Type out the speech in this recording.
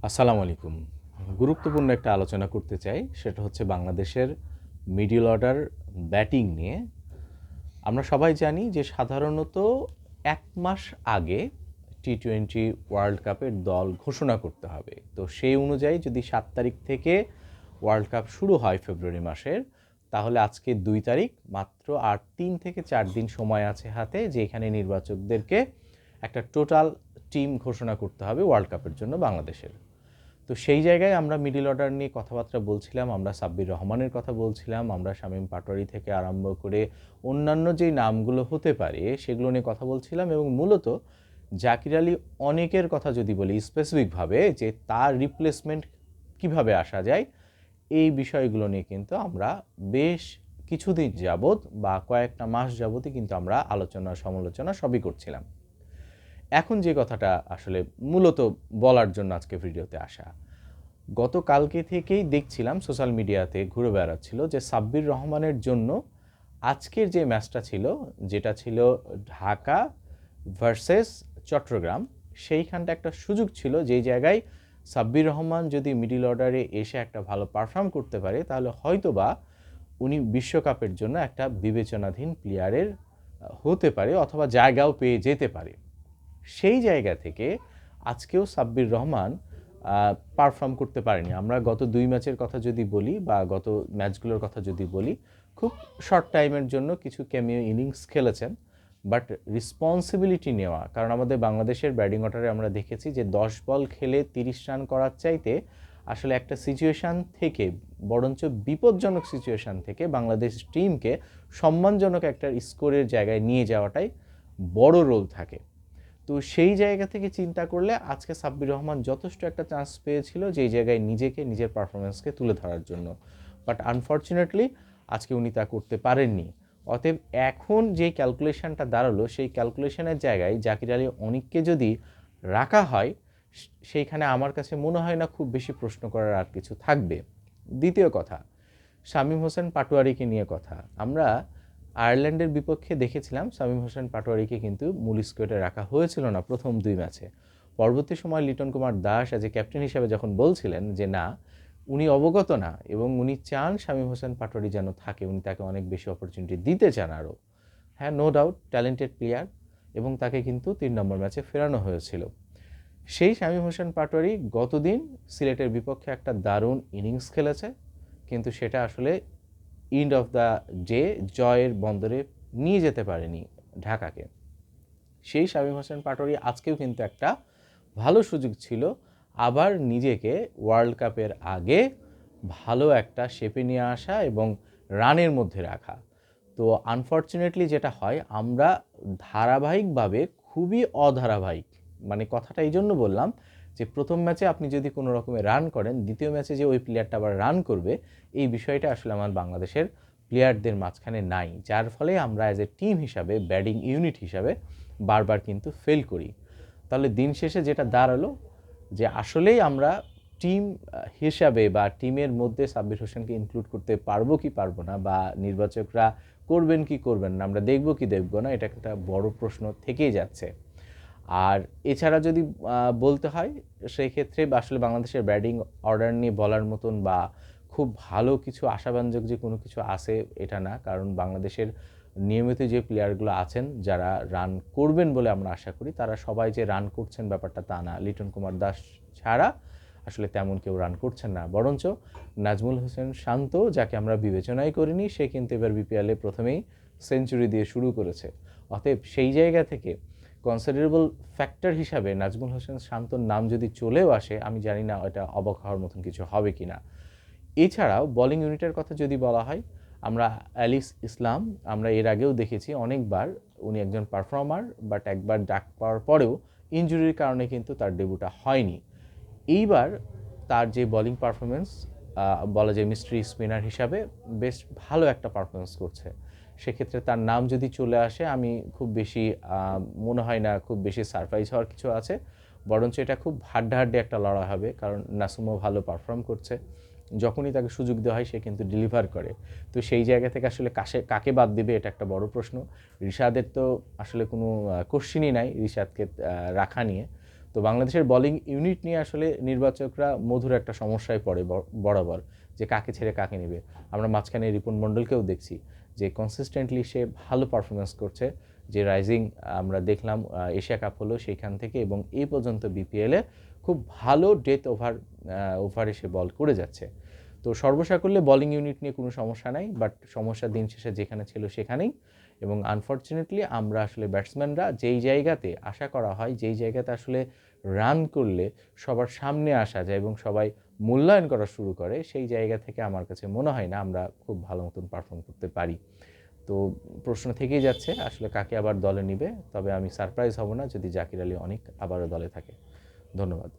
আসসালামু আলাইকুম। গুরুত্বপূর্ণ একটা আলোচনা করতে চাই, সেটা হচ্ছে বাংলাদেশের মিডল অর্ডার ব্যাটিং নিয়ে। আমরা সবাই জানি যে সাধারণত ১ মাস আগে টি-টোয়েন্টি ওয়ার্ল্ড কাপের দল ঘোষণা করতে হবে। তো সেই অনুযায়ী যদি ৭ তারিখ থেকে ওয়ার্ল্ড কাপ শুরু হয় ফেব্রুয়ারি মাসের, তাহলে আজকে ২ তারিখ, মাত্র আর ৩ থেকে ৪ দিন সময় আছে হাতে, যে এখানে নির্বাচকদেরকে একটা টোটাল টিম ঘোষণা করতে হবে ওয়ার্ল্ড কাপের জন্য বাংলাদেশের। তো সেই জায়গায় আমরা মিডল অর্ডার নিয়ে কথাবার্তা বলছিলাম, আমরা সাব্বির রহমানের কথা বলছিলাম, আমরা শামীম পাটোয়ারি থেকে আরম্ভ করে অন্যান্য যেই নামগুলো হতে পারে সেগুলো নিয়ে কথা বলছিলাম। এবং মূলত জাকির আলী অনেকের কথা যদি বলি স্পেসিফিকভাবে, যে তার রিপ্লেসমেন্ট কিভাবে আসা যায়, এই বিষয়গুলো নিয়ে কিন্তু আমরা বেশ কিছুদিন যাবৎ বা কয়েকটা মাস যাবতই কিন্তু আমরা আলোচনা সমালোচনা সবই করছিলাম। এখন যে কথাটা আসলে মূলত বলার জন্য আজকে ভিডিওতে আসা, গতকালকে থেকেই দেখছিলাম সোশ্যাল মিডিয়াতে ঘুরে বেড়াচ্ছিল যে সাব্বির রহমানের জন্য আজকের যে ম্যাচটা ছিল, যেটা ছিল ঢাকা ভার্সেস চট্টগ্রাম, সেইখানটা একটা সুযোগ ছিল যেই জায়গায় সাব্বির রহমান যদি মিডল অর্ডারে এসে একটা ভালো পারফর্ম করতে পারে, তাহলে হয়তোবা উনি বিশ্বকাপের জন্য একটা বিবেচনাধীন প্লেয়ারের হতে পারে, অথবা জায়গাও পেয়ে যেতে পারে। সেই জায়গা থেকে আজকেও সাব্বির রহমান পারফর্ম করতে পারেনি। আমরা গত ২ ম্যাচের কথা যদি বলি বা গত ম্যাচগুলোর কথা যদি বলি, খুব শর্ট টাইমের জন্য কিছু ক্যামিও ইনিংস খেলেছেন, বাট রেসপন্সিবিলিটি নেওয়া, কারণ আমাদের বাংলাদেশের ব্যাটিং অর্ডারে আমরা দেখেছি যে ১০ বল খেলে ৩০ রান করার চাইতে আসলে একটা সিচুয়েশান থেকে, বরঞ্চ বিপজ্জনক সিচুয়েশান থেকে বাংলাদেশ টিমকে সম্মানজনক একটা স্কোরের জায়গায় নিয়ে যাওয়াটাই বড় রোল থাকে। তো সেই জায়গা থেকে চিন্তা করলে আজকে সাব্বির রহমান যথেষ্ট একটা চান্স পেয়েছিল যেই জায়গায় নিজেকে, নিজের পারফরমেন্সকে তুলে ধরার জন্য, বাট আনফর্চুনেটলি আজকে উনি তা করতে পারেননি। অতএব এখন যে ক্যালকুলেশনটা দাঁড়ালো, সেই ক্যালকুলেশনের জায়গায় জাকির আলী অনিককে যদি রাখা হয়, সেইখানে আমার কাছে মনে হয় না খুব বেশি প্রশ্ন করার আর কিছু থাকবে। দ্বিতীয় কথা, শামীম হোসেন পাটোয়ারিকে নিয়ে কথা। আমরা আয়ারল্যান্ডের বিপক্ষে দেখেছিলাম শামীম হোসেন পাটোয়ারিকে কিন্তু মূল স্কোয়াডে রাখা হয়েছিল না প্রথম ২ ম্যাচে। পরবর্তী সময় Liton Kumar Das as a captain হিসেবে যখন বলছিলেন যে না, উনি অবগত না এবং উনি চান শামীম হোসেন পাটোয়ারি যেন থাকে, উনি তাকে অনেক বেশি অপরচুনিটি দিতে চান আরও। হ্যাঁ, নো ডাউট ট্যালেন্টেড প্লেয়ার, এবং তাকে কিন্তু ৩ নম্বর ম্যাচে ফেরানো হয়েছিল। সেই শামীম হোসেন পাটোয়ারি গতদিন সিলেটের বিপক্ষে একটা দারুণ ইনিংস খেলেছে, কিন্তু সেটা আসলে এন্ড অফ দ্য ডে জয়ের বন্দরে নিয়ে যেতে পারেনি ঢাকাকে। সেই শামীম হোসেন পাটোয়ারি আজকেও কিন্তু একটা ভালো সুযোগ ছিল আবার নিজেকে ওয়ার্ল্ড কাপের আগে ভালো একটা শেপে নিয়ে আসা এবং রানের মধ্যে রাখা। তো আনফর্চুনেটলি যেটা হয়, আমরা ধারাবাহিকভাবে খুবই অধারাবাহিক, মানে কথাটা এই জন্য বললাম যে প্রথম ম্যাচে আপনি যদি কোনো রকমের রান করেন, দ্বিতীয় ম্যাচে যে ওই প্লেয়ারটা আবার রান করবে, এই বিষয়টা আসলে আমার বাংলাদেশের প্লেয়ারদের মাঝখানে নাই, যার ফলে আমরা অ্যাজ এ টিম হিসাবে, ব্যাটিং ইউনিট হিসাবে বারবার কিন্তু ফেল করি। তাহলে দিন শেষে যেটা দাঁড়ালো যে আসলেই আমরা টিম হিসাবে বা টিমের মধ্যে সাব্বির হোসেনকে ইনক্লুড করতে পারবো কি পারবো না, বা নির্বাচকরা করবেন কি করবেন না, আমরা দেখবো কি দেখবো না, এটা একটা বড় প্রশ্ন থেকেই যাচ্ছে। আর এছাড়া যদি বলতে হয়, সেই ক্ষেত্রে আসলে বাংলাদেশের ব্যাটিং অর্ডার নিয়ে বলার মতন বা খুব ভালো কিছু আশাব্যঞ্জক যে কোনো কিছু আছে এটা না, কারণ বাংলাদেশের নিয়মিত যে প্লেয়ারগুলো আছেন যারা রান করবেন বলে আমরা আশা করি, তারা সবাই যে রান করছেন ব্যাপারটা তা না। লিটন কুমার দাস ছাড়া আসলে তেমন কেউ রান করছেন না, বরঞ্চ নাজমুল হোসেন শান্ত, যাকে আমরা বিবেচনাই করিনি, সে কিন্তু এবার বিপিএলে প্রথমেই সেঞ্চুরি দিয়ে শুরু করেছে। অতএব সেই জায়গা থেকে কনসিডারেবল ফ্যাক্টর হিসাবে নাজমুল হোসেন শান্তর নাম যদি চলেও আসে, আমি জানি না এটা অবাক হওয়ার মতন কিছু হবে কি না। এছাড়াও বোলিং ইউনিটের কথা যদি বলা হয়, আমরা অ্যালিস ইসলাম আমরা এর আগেও দেখেছি অনেকবার, উনি একজন পারফর্মার, বাট একবার ডাক পাওয়ার পরেও ইনজুরির কারণে কিন্তু তার ডেবিউটা হয়নি। এইবার তার যে বোলিং পারফরমেন্স, বলা যায় মিস্ট্রি স্পিনার হিসাবে বেশ ভালো একটা পারফরমেন্স করছে। সেক্ষেত্রে তার নাম যদি চলে আসে, আমি খুব বেশি মনে হয় না খুব বেশি সারপ্রাইজ হওয়ার কিছু আছে, বরঞ্চ এটা খুব হাড্ডাহাড্ডি একটা লড়াই হবে, কারণ নাসুমও ভালো পারফর্ম করছে, যখনই তাকে সুযোগ দেওয়া হয় সে কিন্তু ডেলিভার করে। তো সেই জায়গা থেকে আসলে কাকে বাদ দিবে, এটা একটা বড় প্রশ্ন। রিশাদের তো আসলে কোনো কোশ্চেনই নাই রিশাদকে রাখা নিয়ে। তো তো বাংলাদেশের বোলিং ইউনিট নিয়ে আসলে নির্বাচকরা মধুর একটা সমস্যায় পড়ে বরাবর, যে কাকে ছেড়ে কাকে নেবে। আমরা মাঝখানে রিপন মণ্ডলকেও দেখছি যে কনসিস্টেন্টলি সে ভালো পারফরমেন্স করছে, যে রাইজিং আমরা দেখলাম এশিয়া কাপ হলো সেইখান থেকে এবং এই পর্যন্ত বিপিএলে খুব ভালো ডেথ ওভারে সে বল করে যাচ্ছে। তো সর্বসাকুল্যে বোলিং ইউনিট নিয়ে কোনো সমস্যা নাই, বাট সমস্যা দিন শেষে যেখানে ছিল সেখানেই। এবং আনফর্চুনেটলি আমরা আসলে ব্যাটসম্যানরা যেই জায়গাতে আশা করা হয়, যেই জায়গাতে আসলে রান করলে সবার সামনে আসা যায় এবং সবাই মূল্যায়ন করা শুরু করে, সেই জায়গা থেকে আমার কাছে মনে হয় না আমরা খুব ভালো মতন পারফর্ম করতে পারি। তো প্রশ্ন থেকেই যাচ্ছে আসলে কাকে আবার দলে নিবে, তবে আমি সারপ্রাইজ হব না যদি জাকির আলী অনেক আবারও দলে থাকে। ধন্যবাদ।